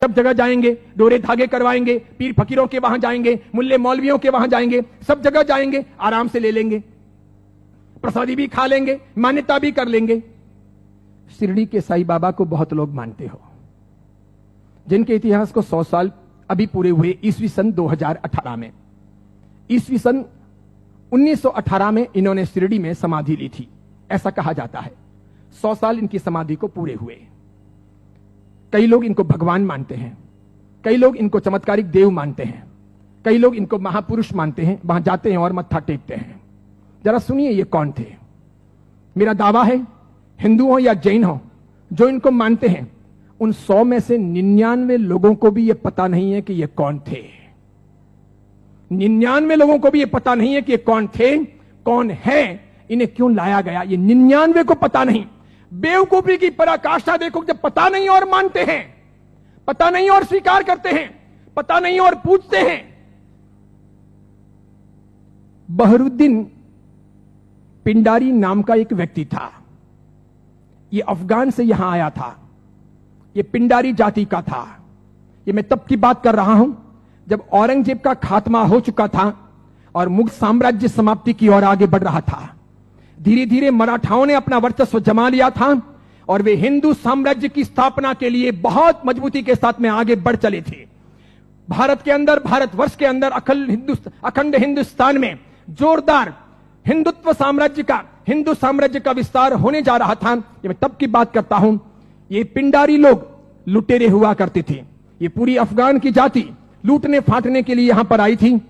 सब जगह जाएंगे, डोरे धागे करवाएंगे, पीर फकीरों के वहां जाएंगे, मुल्ले मौलवियों के वहां जाएंगे, सब जगह जाएंगे, आराम से ले लेंगे, प्रसादी भी खा लेंगे, मान्यता भी कर लेंगे। शिरडी के साईं बाबा को बहुत लोग मानते हो, जिनके इतिहास को 100 साल अभी पूरे हुए ईस्वी सन 2018 में। ईस्वी सन 1918 में इन्होंने शिरडी में समाधि ली थी, ऐसा कहा जाता है। 100 साल इनकी समाधि को पूरे हुए। कई लोग इनको भगवान मानते हैं, कई लोग इनको चमत्कारिक देव मानते हैं, कई लोग इनको महापुरुष मानते हैं, वहां जाते हैं और मत्था टेकते हैं। जरा सुनिए ये कौन थे। मेरा दावा है, हिंदू हो या जैन हो, जो इनको मानते हैं, उन 100 में से 99 लोगों को भी यह पता नहीं है कि ये कौन थे। 99 लोगों को भी यह पता नहीं है कि ये कौन थे, कौन है, इन्हें क्यों लाया गया, ये 99 को पता नहीं। बेवकूफी की पराकाष्ठा देखो, जब पता नहीं और मानते हैं, पता नहीं और स्वीकार करते हैं, पता नहीं और पूछते हैं। बहरुद्दीन पिंडारी नाम का एक व्यक्ति था, यह अफगान से यहां आया था, यह पिंडारी जाति का था। यह मैं तब की बात कर रहा हूं जब औरंगजेब का खात्मा हो चुका था और मुगल साम्राज्य समाप्ति की ओर आगे बढ़ रहा था। धीरे धीरे मराठाओं ने अपना वर्चस्व जमा लिया था और वे हिंदू साम्राज्य की स्थापना के लिए बहुत मजबूती के साथ में आगे बढ़ चले थे। भारत के अंदर, भारतवर्ष के अंदर, अखंड हिंदुस्तान में जोरदार हिंदुत्व साम्राज्य का, हिंदू साम्राज्य का विस्तार होने जा रहा था। ये मैं तब की बात करता हूं। ये पिंडारी लोग लुटेरे हुआ करते थे। ये पूरी अफगान की जाति लूटने फाटने के लिए यहां पर आई थी।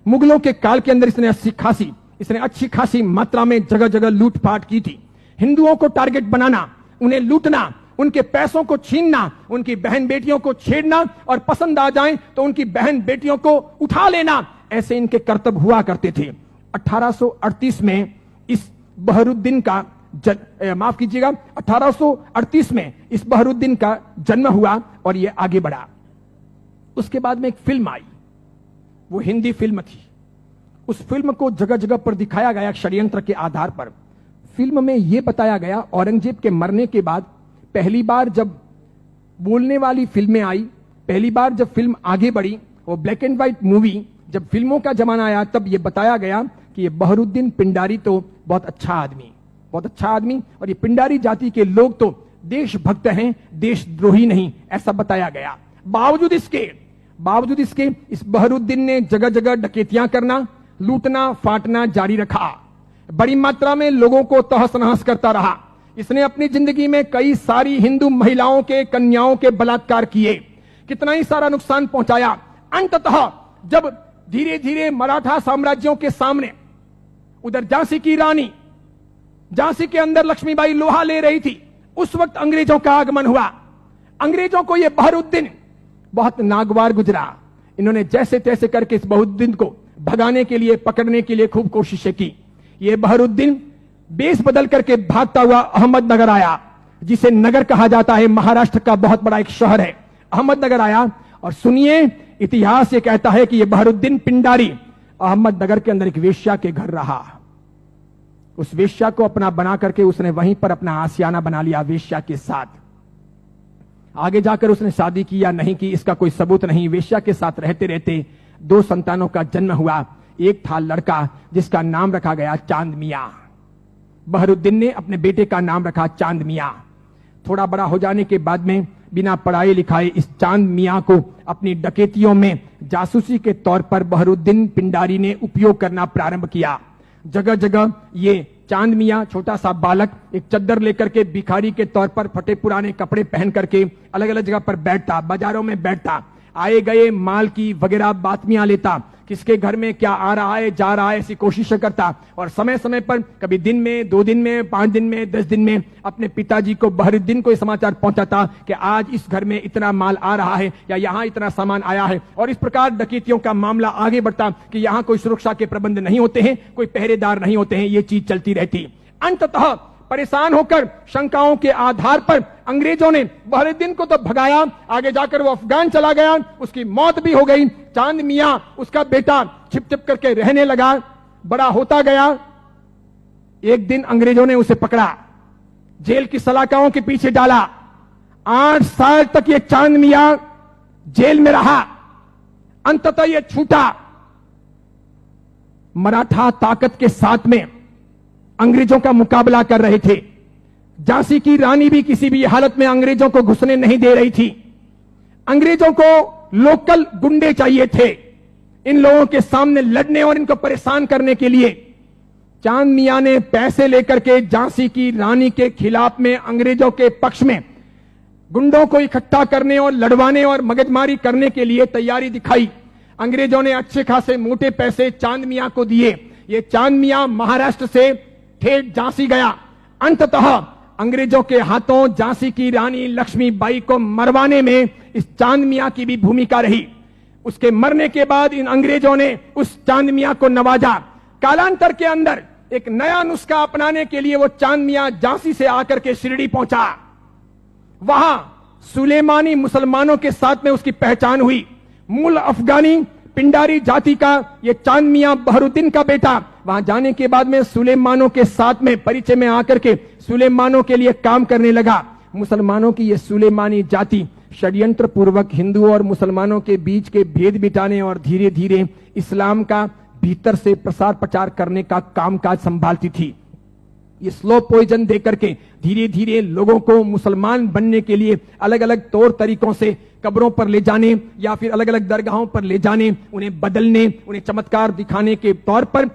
मुगलों के काल के अंदर इसने अच्छी खासी मात्रा में जगह जगह लूटपाट की थी। हिंदुओं को टारगेट बनाना, उन्हें लूटना, उनके पैसों को छीनना, उनकी बहन बेटियों को छेड़ना और पसंद आ जाए तो उनकी बहन बेटियों को उठा लेना, ऐसे इनके कर्तव्य हुआ करते थे। 1838 में इस बहरुद्दीन का माफ कीजिएगा, 1838 में इस बहरुद्दीन का जन्म हुआ और यह आगे बढ़ा। उसके बाद में एक फिल्म आई, वो हिंदी फिल्म थी। उस फिल्म को जगह जगह पर दिखाया गया षड्यंत्र के आधार पर। फिल्म में यह बताया गया, औरंगजेब के मरने के बाद पहली बार जब बोलने वाली फिल्में आई, पहली बार जब फिल्म आगे बढ़ी, वो ब्लैक एंड व्हाइट मूवी, जब फिल्मों का जमाना आया, तब यह बताया गया कि ये बहरुद्दीन पिंडारी तो बहुत अच्छा आदमी और ये पिंडारी जाति के लोग तो देशभक्त हैं, देशद्रोही नहीं, ऐसा बताया गया। बावजूद इसके इस बहरुद्दीन ने जगह जगह डकैतियां करना, लूटना फाटना जारी रखा। बड़ी मात्रा में लोगों को तहस नहस करता रहा। इसने अपनी जिंदगी में कई सारी हिंदू महिलाओं के, कन्याओं के बलात्कार किए, कितना ही सारा नुकसान पहुंचाया। अंततः जब धीरे धीरे मराठा साम्राज्यों के सामने, उधर झांसी की रानी, झांसी के अंदर लक्ष्मीबाई लोहा ले रही थी, उस वक्त अंग्रेजों का आगमन हुआ। अंग्रेजों को यह बहरुद्दीन बहुत नागवार गुजरा। इन्होंने जैसे तैसे करके इस बहरुद्दीन को भगाने के लिए, पकड़ने के लिए खूब कोशिशें की। यह बहरुद्दीन बेस बदल करके भागता हुआ अहमदनगर आया, जिसे नगर कहा जाता है, महाराष्ट्र का बहुत बड़ा एक शहर है। अहमदनगर आया और सुनिए, इतिहास ये कहता है कि यह बहरुद्दीन पिंडारी अहमदनगर के अंदर एक वेश्या के घर रहा। उस वेश्या को अपना बना करके उसने वहीं पर अपना आशियाना बना लिया वेश्या के साथ। आगे जाकर उसने शादी की या नहीं की, इसका कोई सबूत नहीं। वेश्या के साथ रहते रहते 2 संतानों का जन्म हुआ। एक था लड़का जिसका नाम रखा गया चांद मियां। बहरुद्दीन ने अपने बेटे का नाम रखा चांद मियां। थोड़ा बड़ा हो जाने के बाद में बिना पढ़ाए लिखाए इस चांद मियां को अपनी डकैतियों में जासूसी के तौर पर बहरुद्दीन पिंडारी ने उपयोग करना प्रारंभ किया। जगह जगह ये चांद मियां, छोटा सा बालक, एक चद्दर लेकर के भिखारी के तौर पर फटे पुराने कपड़े पहन करके अलग अलग जगह पर बैठता, बाजारों में बैठता, आए गए माल की वगैरह बातमियां लेता, किसके घर में क्या आ रहा है जा रहा है ऐसी कोशिशें करता और समय समय पर कभी दिन में, 2 दिन में, 5 दिन में, 10 दिन में अपने पिताजी को, बहरुद्दीन को समाचार पहुंचाता कि आज इस घर में इतना माल आ रहा है या यहां इतना सामान आया है। और इस प्रकार डकैतियों का मामला आगे बढ़ता कि यहां कोई सुरक्षा के प्रबंध नहीं होते हैं, कोई पहरेदार नहीं होते हैं, ये चीज चलती रहती। अंततः परेशान होकर शंकाओं के आधार पर अंग्रेजों ने बहरुद्दीन को तो भगाया, आगे जाकर वो अफगान चला गया, उसकी मौत भी हो गई। चांद मियां, उसका बेटा, छिप छिप करके रहने लगा, बड़ा होता गया। एक दिन अंग्रेजों ने उसे पकड़ा, जेल की सलाखाओं के पीछे डाला। 8 साल तक ये चांद मियां जेल में रहा, अंततः यह छूटा। मराठा ताकत के साथ में अंग्रेजों का मुकाबला कर रहे थे। झांसी की रानी भी किसी भी हालत में अंग्रेजों को घुसने नहीं दे रही थी। अंग्रेजों को लोकल गुंडे चाहिए थे इन लोगों के सामने लड़ने और इनको परेशान करने के लिए। चांद मियां ने पैसे लेकर के झांसी की रानी के खिलाफ में अंग्रेजों के पक्ष में गुंडों को इकट्ठा करने और लड़वाने और मगजमारी करने के लिए तैयारी दिखाई। अंग्रेजों ने अच्छे खासे मोटे पैसे चांद मियां को दिए। ये चांद मियां महाराष्ट्र से ठेठ झांसी गया। अंततः अंग्रेजों के हाथों झांसी की रानी लक्ष्मीबाई को मरवाने में इस चांद मियां की भी भूमिका रही। उसके मरने के बाद इन अंग्रेजों ने उस चांद मियां को नवाजा। कालांतर के अंदर एक नया नुस्खा अपनाने के लिए वो चांद मियां झांसी से आकर के शिरडी पहुंचा। वहां सुलेमानी मुसलमानों के साथ में उसकी पहचान हुई। मूल अफगानी पिंडारी जाति का ये चांद मियां बहरुद्दीन का बेटा वहां जाने के बाद में सुलेमानों के साथ में परिचय में आकर के सुलेमानों के लिए काम करने लगा। मुसलमानों की ये सुलेमानी जाति षड्यंत्र पूर्वक हिंदुओं और मुसलमानों के बीच के भेद मिटाने और धीरे धीरे इस्लाम का भीतर से प्रसार प्रचार करने का कामकाज संभालती थी। ये स्लो पॉइजन देकर के धीरे धीरे लोगों को मुसलमान बनने के लिए अलग अलग तौर तरीकों से कब्रों पर ले जाने या फिर अलग अलग दरगाहों पर ले जाने, उन्हें बदलने, उन्हें चमत्कार दिखाने के तौर पर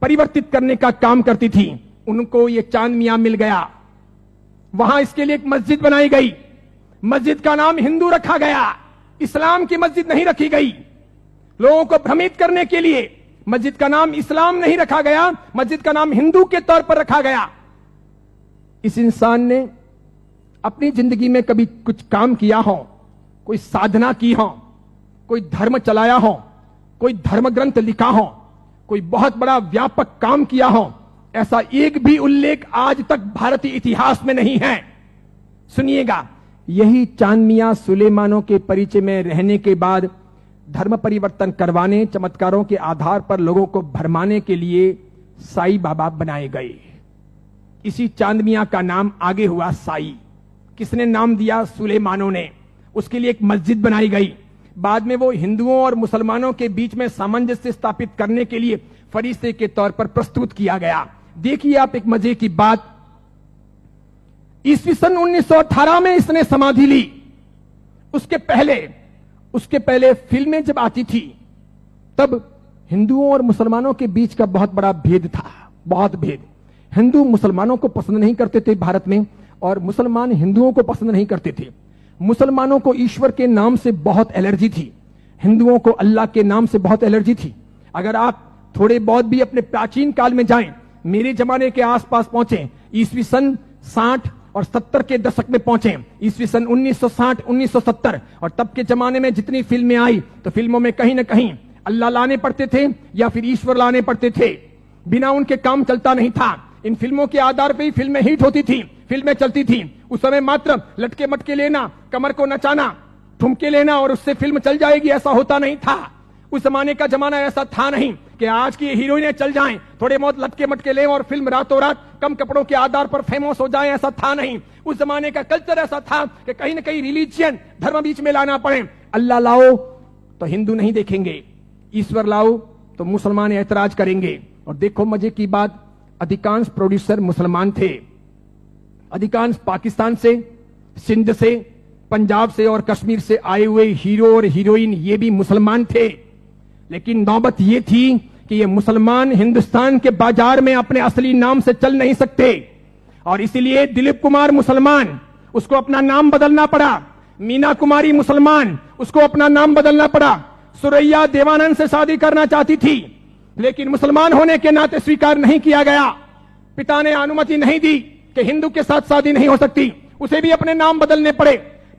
परिवर्तित करने का काम करती थी। उनको ये चांद मियां मिल गया। वहां इसके लिए एक मस्जिद बनाई गई। मस्जिद का नाम हिंदू रखा गया, इस्लाम की मस्जिद नहीं रखी गई। लोगों को भ्रमित करने के लिए मस्जिद का नाम इस्लाम नहीं रखा गया, मस्जिद का नाम हिंदू के तौर पर रखा गया। इस इंसान ने अपनी जिंदगी में कभी कुछ काम किया हो, कोई साधना की हो, कोई धर्म चलाया हो, कोई धर्म ग्रंथ लिखा हो, कोई बहुत बड़ा व्यापक काम किया हो, ऐसा एक भी उल्लेख आज तक भारतीय इतिहास में नहीं है। सुनिएगा, यही चांद मियां सुलेमानों के परिचय में रहने के बाद धर्म परिवर्तन करवाने, चमत्कारों के आधार पर लोगों को भरमाने के लिए साई बाबा बनाए गए। इसी चांद मियां का नाम आगे हुआ साई। किसने नाम दिया? सुलेमानों ने। उसके लिए एक मस्जिद बनाई गई। बाद में वो हिंदुओं और मुसलमानों के बीच में सामंजस्य स्थापित करने के लिए फरिश्ते के तौर पर प्रस्तुत किया गया। देखिए आप एक मजे की बात, ईस्वी सन 1918 में इसने समाधि ली। उसके पहले फिल्में जब आती थी तब हिंदुओं और मुसलमानों के बीच का बहुत बड़ा भेद था, बहुत भेद। हिंदू मुसलमानों को पसंद नहीं करते थे भारत में, और मुसलमान हिंदुओं को पसंद नहीं करते थे। मुसलमानों को ईश्वर के नाम से बहुत एलर्जी थी, हिंदुओं को अल्लाह के नाम से बहुत एलर्जी थी। अगर आप थोड़े बहुत भी अपने प्राचीन काल में जाएं, मेरे जमाने के आसपास पहुंचे, ईस्वी सन 60 और 70 के दशक में पहुंचे, ईस्वी सन 1960 1970, और तब के जमाने में जितनी फिल्में आई तो फिल्मों में कहीं ना कहीं अल्लाह लाने पड़ते थे या फिर ईश्वर लाने पड़ते थे। बिना उनके काम चलता नहीं था। इन फिल्मों के आधार पर ही फिल्में हिट होती थी, फिल्में चलती थी। उस समय मात्र लटके मटके लेना, कमर को नचाना, ठुमके लेना और उससे फिल्म चल जाएगी, ऐसा होता नहीं था। उस जमाने का जमाना ऐसा था नहीं कि आज की हीरोइनें चल जाएं, थोड़े बहुत लटके मटके लें और फिल्म रातों रात कम कपड़ों के आधार पर फेमस हो जाए, ऐसा था नहीं। उस जमाने का कल्चर ऐसा था कि कहीं ना कहीं रिलीजियन, धर्म बीच में लाना पड़े। अल्लाह लाओ तो हिंदू नहीं देखेंगे, ईश्वर लाओ तो मुसलमान ऐतराज करेंगे। और देखो मजे की बात, अधिकांश प्रोड्यूसर मुसलमान थे। अधिकांश पाकिस्तान से, सिंध से, पंजाब से और कश्मीर से आए हुए हीरो और हीरोइन ये भी मुसलमान थे। लेकिन नौबत ये थी कि ये मुसलमान हिंदुस्तान के बाजार में अपने असली नाम से चल नहीं सकते, और इसीलिए दिलीप कुमार मुसलमान, उसको अपना नाम बदलना पड़ा। मीना कुमारी मुसलमान, उसको अपना नाम बदलना पड़ा। सुरैया देवानंद से शादी करना चाहती थी, लेकिन मुसलमान होने के नाते स्वीकार नहीं किया गया। पिता ने अनुमति नहीं दी कि हिंदू के साथ शादी नहीं हो सकती, उसे भी अपने नाम बदलने पड़े।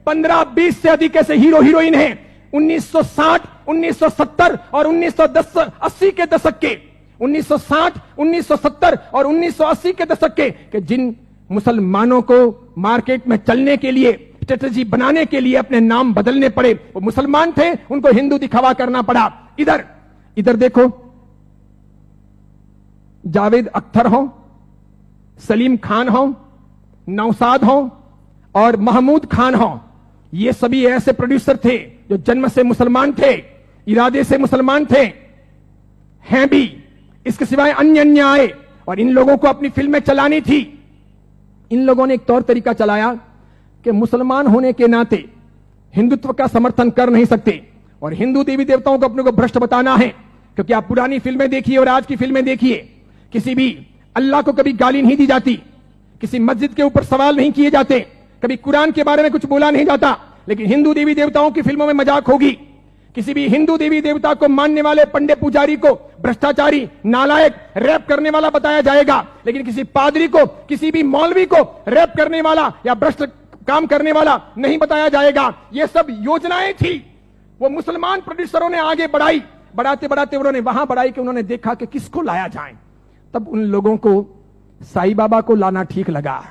15-20 से अधिक ऐसे हीरो हीरोइन हैं 1960, 1970 और 1980 के दशक के, 1960, 1970 और 1980 के दशक के जिन मुसलमानों को मार्केट में चलने के लिए, स्ट्रेटेजी बनाने के लिए अपने नाम बदलने पड़े। वो मुसलमान थे, उनको हिंदू दिखावा करना पड़ा। इधर देखो, जावेद अख्तर हो, सलीम खान हो, नौसाद हो और महमूद खान हो, ये सभी ऐसे प्रोड्यूसर थे जो जन्म से मुसलमान थे, इरादे से मुसलमान थे, हैं भी। इसके सिवाय अन्य अन्य आए और इन लोगों को अपनी फिल्में चलानी थी। इन लोगों ने एक तौर तरीका चलाया कि मुसलमान होने के नाते हिंदुत्व का समर्थन कर नहीं सकते और हिंदू देवी देवताओं को अपने को भ्रष्ट बताना है। क्योंकि आप पुरानी फिल्में देखिए और आज की फिल्में देखिए, किसी भी अल्लाह को कभी गाली नहीं दी जाती, किसी मस्जिद के ऊपर सवाल नहीं किए जाते, कभी कुरान के बारे में कुछ बोला नहीं जाता। लेकिन हिंदू देवी देवताओं की फिल्मों में मजाक होगी। किसी भी हिंदू देवी देवता को मानने वाले पंडे पुजारी को भ्रष्टाचारी, नालायक, रैप करने वाला बताया जाएगा। लेकिन किसी पादरी को, किसी भी मौलवी को रैप करने वाला या भ्रष्ट काम करने वाला नहीं बताया जाएगा। ये सब योजनाएं थी, वो मुसलमान प्रोड्यूसरों ने आगे बढ़ाई। बढ़ाते बढ़ाते उन्होंने वहां बढ़ाई कि उन्होंने देखा कि किसको लाया जाए। तब उन लोगों को साईं बाबा को लाना ठीक लगा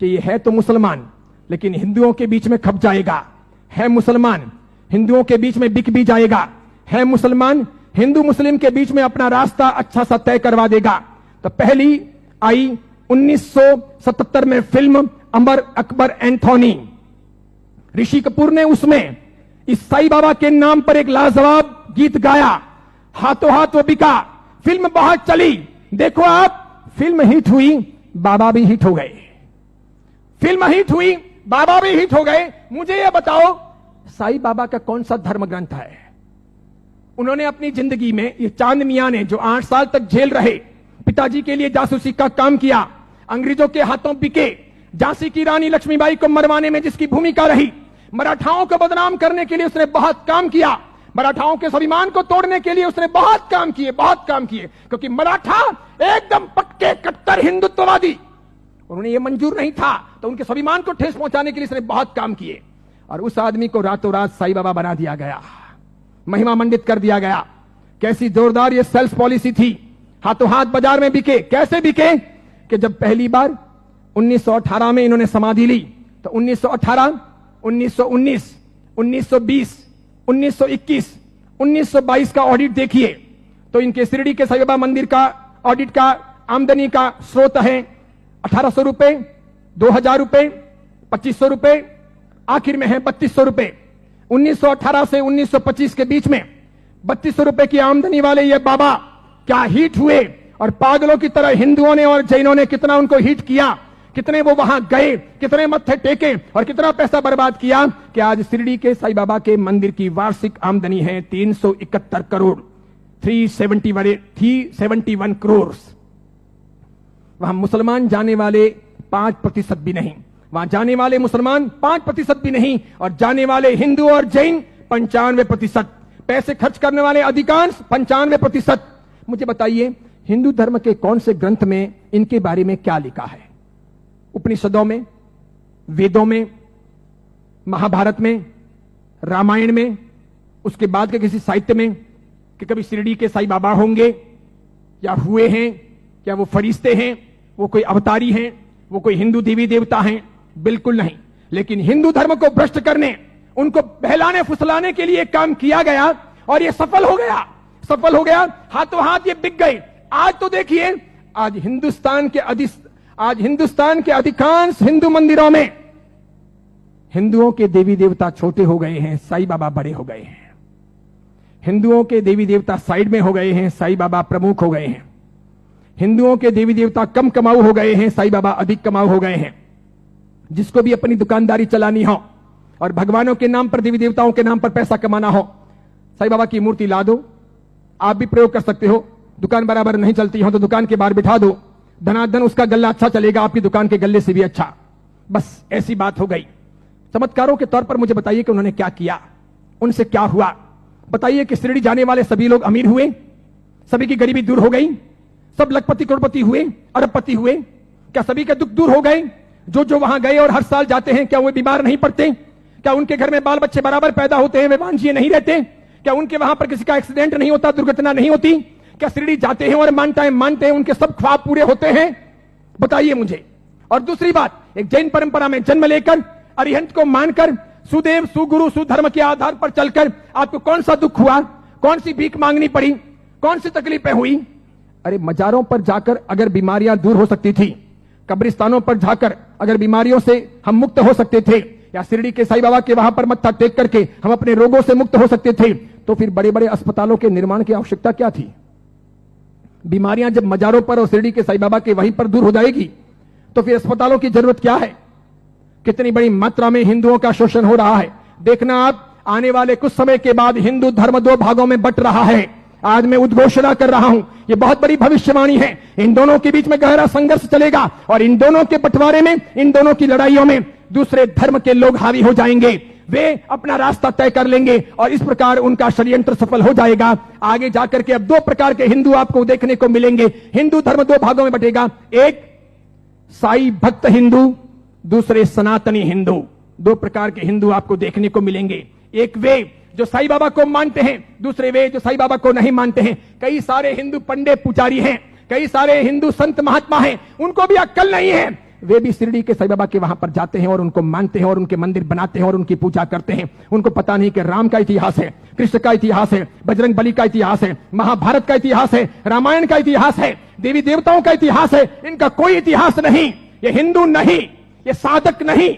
कि ये है तो मुसलमान, लेकिन हिंदुओं के बीच में खप जाएगा। है मुसलमान, हिंदुओं के बीच में बिक भी जाएगा। है मुसलमान, हिंदू मुस्लिम के बीच में अपना रास्ता अच्छा सा तय करवा देगा। तो पहली आई 1977 में फिल्म अमर अकबर एंथोनी। ऋषि कपूर ने उसमें इस साईं बाबा के नाम पर एक लाजवाब गीत गाया। हाथों हाथ वो बिका, फिल्म बहुत चली। देखो आप, फिल्म हिट हुई, बाबा भी हिट हो गए। फिल्म हिट हुई, बाबा भी हिट हो गए। मुझे यह बताओ, साईं बाबा का कौन सा धर्म ग्रंथ है? उन्होंने अपनी जिंदगी में, ये चांद मियां ने जो 8 साल तक जेल रहे, पिताजी के लिए जासूसी का काम किया, अंग्रेजों के हाथों बिके, झांसी की रानी लक्ष्मीबाई को मरवाने में जिसकी भूमिका रही, मराठाओं को बदनाम करने के लिए उसने बहुत काम किया, मराठाओं के स्वाभिमान को तोड़ने के लिए उसने बहुत काम किए, बहुत काम किए। क्योंकि मराठा एकदम पक्के कट्टर हिंदुत्ववादी, उन्हें यह मंजूर नहीं था, तो उनके स्वाभिमान को ठेस पहुंचाने के लिए उसने बहुत काम किए। और उस आदमी को रातों रात साईं बाबा बना दिया गया, महिमा मंडित कर दिया गया। कैसी जोरदार ये सेल्स पॉलिसी थी। हाथों हाथ बाजार में बिके। कैसे बिके कि जब पहली बार 1918 में इन्होंने समाधि ली, तो 1918, 1919, 1920, 1921, 1922 का ऑडिट देखिए, तो इनके शिरडी के साईं बाबा मंदिर का ऑडिट का आमदनी का स्रोत है 1800 रुपए, 2000 रुपए, 2500 रुपए, आखिर में है 3200 रुपए। 1918 से 1925 के बीच में 3200 रुपए की आमदनी वाले ये बाबा क्या हिट हुए, और पागलों की तरह हिंदुओं ने और जैनों ने कितना उनको हिट किया, कितने वो वहां गए, कितने मत्थे टेके और कितना पैसा बर्बाद किया कि आज शिरडी के साईं बाबा के मंदिर की वार्षिक आमदनी है 371 करोड़, 371 करोड़। वहां मुसलमान जाने वाले 5% भी नहीं, वहां जाने वाले मुसलमान 5% भी नहीं, और जाने वाले हिंदू और जैन 95%, पैसे खर्च करने वाले अधिकांश 95%। मुझे बताइए, हिंदू धर्म के कौन से ग्रंथ में इनके बारे में क्या लिखा है? उपनिषदों में, वेदों में, महाभारत में, रामायण में, उसके बाद के किसी साहित्य में कि कभी शिरडी के साईं बाबा होंगे या हुए हैं, क्या वो फरिश्ते हैं, वो कोई अवतारी हैं, वो कोई हिंदू देवी देवता हैं? बिल्कुल नहीं। लेकिन हिंदू धर्म को भ्रष्ट करने, उनको बहलाने फुसलाने के लिए काम किया गया और ये सफल हो गया, सफल हो गया। हाथों हाथ ये बिक गए। आज तो देखिए, आज हिंदुस्तान के अधिकांश हिंदू मंदिरों में हिंदुओं के देवी देवता छोटे हो गए हैं, साईं बाबा बड़े हो गए हैं। हिंदुओं के देवी देवता साइड में हो गए हैं, साईं बाबा प्रमुख हो गए हैं। हिंदुओं के देवी देवता कम कमाऊ हो गए हैं, साईं बाबा अधिक कमाऊ हो गए हैं। जिसको भी अपनी दुकानदारी चलानी हो और भगवानों के नाम पर, देवी देवताओं के नाम पर पैसा कमाना हो, साईं बाबा की मूर्ति ला दो। आप भी प्रयोग कर सकते हो। दुकान बराबर नहीं चलती हो तो दुकान के बाहर बिठा दो, धनाधन उसका गल्ला अच्छा चलेगा, आपकी दुकान के गल्ले से भी अच्छा। बस ऐसी बात हो गई। चमत्कारों के तौर पर मुझे बताइए कि उन्होंने क्या किया, उनसे क्या हुआ। बताइए कि शिरडी जाने वाले सभी लोग अमीर हुए, सभी की गरीबी दूर हो गई, सब लखपति करोड़पति हुए, अरबपति हुए? क्या सभी के दुख दूर हो गए? जो वहां गए और हर साल जाते हैं, क्या वो बीमार नहीं पड़ते? क्या उनके घर में बाल बच्चे बराबर पैदा होते हैं, वे वांझिए नहीं रहते? क्या उनके वहां पर किसी का एक्सीडेंट नहीं होता, दुर्घटना नहीं होती? क्या शिरडी जाते हैं और मानते हैं उनके सब ख्वाब पूरे होते हैं? बताइए मुझे। और दूसरी बात, एक जैन परंपरा में जन्म लेकर, अरिहंत को मानकर, सुदेव सुगुरु सुधर्म के आधार पर चलकर आपको कौन सा दुख हुआ, कौन सी भीख मांगनी पड़ी, कौन सी तकलीफें हुई? अरे मजारों पर जाकर अगर बीमारियां दूर हो सकती थी, कब्रिस्तानों पर जाकर अगर बीमारियों से हम मुक्त हो सकते थे, या शिरडी के साईं बाबा के वहां पर मत्था टेक करके हम अपने रोगों से मुक्त हो सकते थे, तो फिर बड़े बड़े अस्पतालों के निर्माण की आवश्यकता क्या थी? बीमारियां जब मजारों पर और शिरडी के साईं बाबा के वहीं पर दूर हो जाएगी, तो फिर अस्पतालों की जरूरत क्या है? कितनी बड़ी मात्रा में हिंदुओं का शोषण हो रहा है। देखना आप, आने वाले कुछ समय के बाद हिंदू धर्म दो भागों में बंट रहा है। आज मैं उद्घोषणा कर रहा हूं, यह बहुत बड़ी भविष्यवाणी है। इन दोनों के बीच में गहरा संघर्ष चलेगा और इन दोनों के बंटवारे में, इन दोनों की लड़ाइयों में दूसरे धर्म के लोग हावी हो जाएंगे। वे अपना रास्ता तय कर लेंगे और इस प्रकार उनका षड्यंत्र सफल हो जाएगा। आगे जाकर के अब दो प्रकार के हिंदू आपको देखने को मिलेंगे। हिंदू धर्म दो भागों में बंटेगा, एक साई भक्त हिंदू, दूसरे सनातनी हिंदू। दो प्रकार के हिंदू आपको देखने को मिलेंगे। एक वे जो साईं बाबा को मानते हैं, दूसरे वे जो साईं बाबा को नहीं मानते हैं। कई सारे हिंदू पंडित पुजारी हैं, कई सारे हिंदू संत महात्मा हैं, उनको भी अक्ल नहीं है। वे भी शिरडी के साईं बाबा के वहां पर जाते हैं और उनको मानते हैं और उनके मंदिर बनाते हैं और उनकी पूजा करते हैं। उनको पता नहीं कि राम का इतिहास है, कृष्ण का इतिहास है, बजरंग बली का इतिहास है, महाभारत का इतिहास है, रामायण का इतिहास है, देवी देवताओं का इतिहास है। इनका कोई इतिहास नहीं। ये हिंदू नहीं, ये साधक नहीं।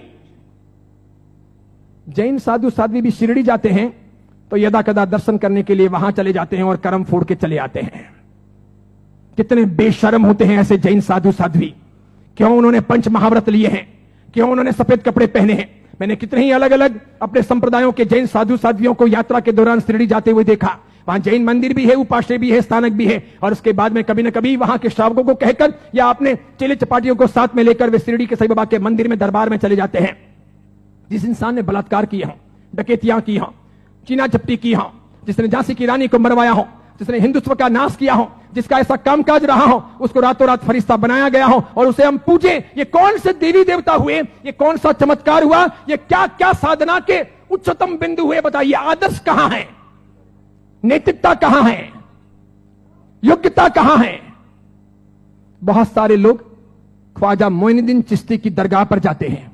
जैन साधु साध्वी भी शिरडी जाते हैं तो यदा कदा दर्शन करने के लिए वहां चले जाते हैं और करम फोड़ के चले आते हैं। कितने बेशर्म होते हैं ऐसे जैन साधु साध्वी। क्यों उन्होंने पंच महाव्रत लिए हैं? क्यों उन्होंने सफेद कपड़े पहने हैं? मैंने कितने ही अलग अलग अपने संप्रदायों के जैन साधु साध्वियों को यात्रा के दौरान शिरडी जाते हुए देखा। वहां जैन मंदिर भी है, उपाश्रय भी है, स्थानक भी है, और उसके बाद में कभी न कभी वहां के श्रावकों को कहकर या अपने चेले चपाटियों को साथ में लेकर वे शिरडी के साईं बाबा के मंदिर में दरबार में चले जाते हैं। जिस इंसान ने बलात्कार किया हो, डकैतियां की हो, चीना झपटी की हो, जिसने झांसी की रानी को मरवाया हो, जिसने हिंदुत्व का नाश किया हो, जिसका ऐसा कामकाज रहा हो, उसको रातों रात फरिश्ता बनाया गया हो और उसे हम पूजे। ये कौन से देवी देवता हुए? ये कौन सा चमत्कार हुआ? ये क्या क्या साधना के उच्चतम बिंदु हुए? बताइए, आदर्श कहां है? नैतिकता कहां है? योग्यता कहां है? बहुत सारे लोग ख्वाजा मोइनुद्दीन चिश्ती की दरगाह पर जाते हैं,